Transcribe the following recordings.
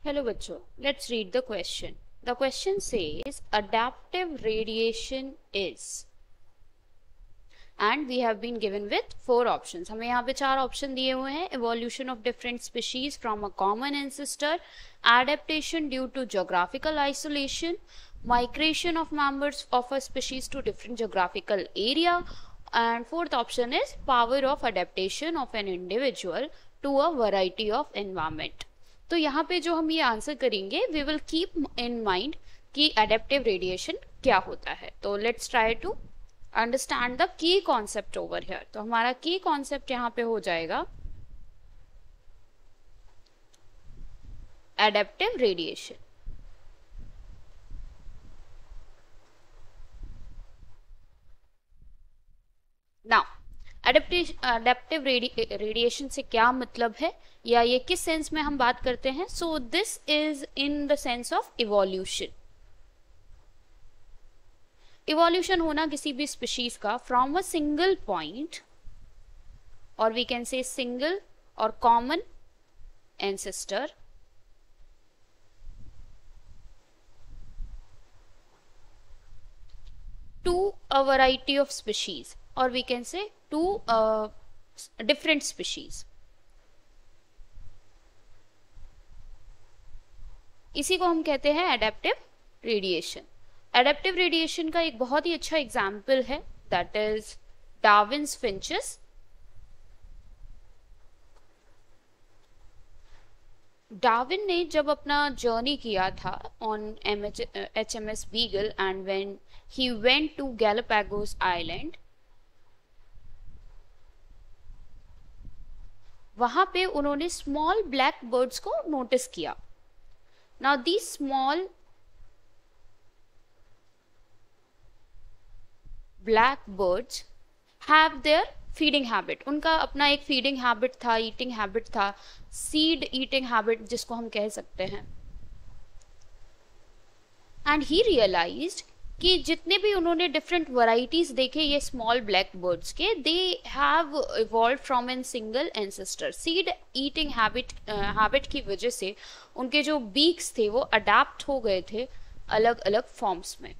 Hello बच्चों, let's read the question. The question says adaptive radiation is, and we have been given with 4 options. हमें यहाँ पे 4 option दिए हुए हैं. Evolution of different species from a common ancestor, adaptation due to geographical isolation, migration of members of a species to different geographical area, and fourth option is power of adaptation of an individual to a variety of environment. तो यहाँ पे जो हम ये answer करेंगे, we will keep in mind कि adaptive radiation क्या होता है. तो let's try to understand the key concept over here. तो हमारा की कॉन्सेप्ट यहाँ पे हो जाएगा adaptive radiation. Now adaptive radiation से क्या मतलब है या ये किस सेंस में हम बात करते हैं. So this is in the sense of evolution. Evolution होना किसी भी स्पीशीज का फ्रॉम अ सिंगल पॉइंट, और वी कैन से सिंगल और common ancestor to a variety of species, or we can say to different species. इसी को हम कहते हैं एडेप्टिव रेडिएशन. एडेप्टिव रेडिएशन का एक बहुत ही अच्छा एग्जाम्पल है, that is Darwin's finches. Darwin ने जब अपना जर्नी किया था on HMS Beagle and when he went to Galapagos island, वहां पे उन्होंने स्मॉल ब्लैक बर्ड्स को नोटिस किया. Now these small black birds have their feeding habit. उनका अपना एक फीडिंग हैबिट था, ईटिंग हैबिट था, सीड ईटिंग हैबिट जिसको हम कह सकते हैं. एंड ही रियलाइज्ड कि जितने भी उन्होंने डिफरेंट वैरायटीज देखे ये स्मॉल ब्लैक बर्ड्स के, they have evolve from an single ancestor. Seed eating habit की वजह से उनके जो बीक्स थे वो अडेप्ट हो गए थे अलग अलग फॉर्म्स में.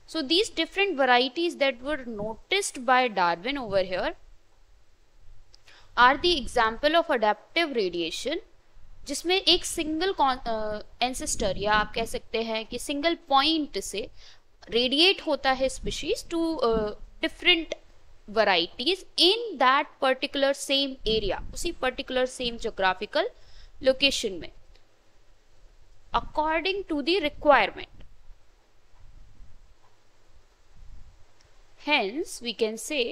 So these different varieties that were noticed by Darwin over here are the example of adaptive radiation, जिसमें एक सिंगल एंसेस्टर या आप कह सकते हैं कि सिंगल पॉइंट से रेडिएट होता है species to different varieties in that particular same area, उसी पर्टिकुलर सेम ज्योग्राफिकल लोकेशन में, according to the requirement. Hence, we can say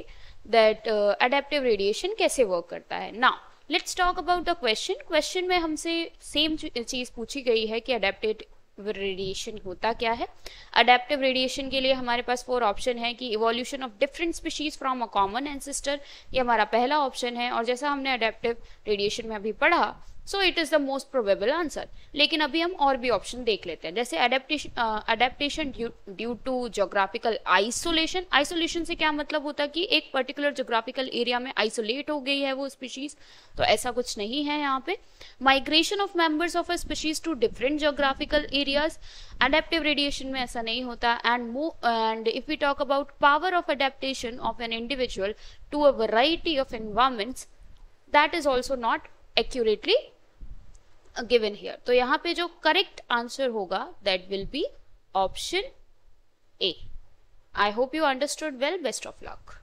that adaptive radiation कैसे वर्क करता है. Now, let's talk about the question. Question में हमसे same चीज पूछी गई है कि adaptive radiation होता क्या है. Adaptive radiation के लिए हमारे पास 4 ऑप्शन है कि evolution of different species from a common ancestor, ये हमारा पहला ऑप्शन है. और जैसा हमने adaptive radiation में अभी पढ़ा, so it is the most probable answer. लेकिन अभी हम और भी ऑप्शन देख लेते हैं, जैसे adaptation due to geographical isolation. Isolation से क्या मतलब होता है कि एक पर्टिकुलर ज्योग्राफिकल एरिया में आइसोलेट हो गई है वो स्पीशीज, तो ऐसा कुछ नहीं है यहाँ पे. Migration of members of a species to different geographical areas, adaptive radiation में ऐसा नहीं होता. And if we talk about power of adaptation of an individual to a variety of environments, that is also not accurately given here. तो यहाँ पे जो correct answer होगा that will be option A. I hope you understood well. Best of luck.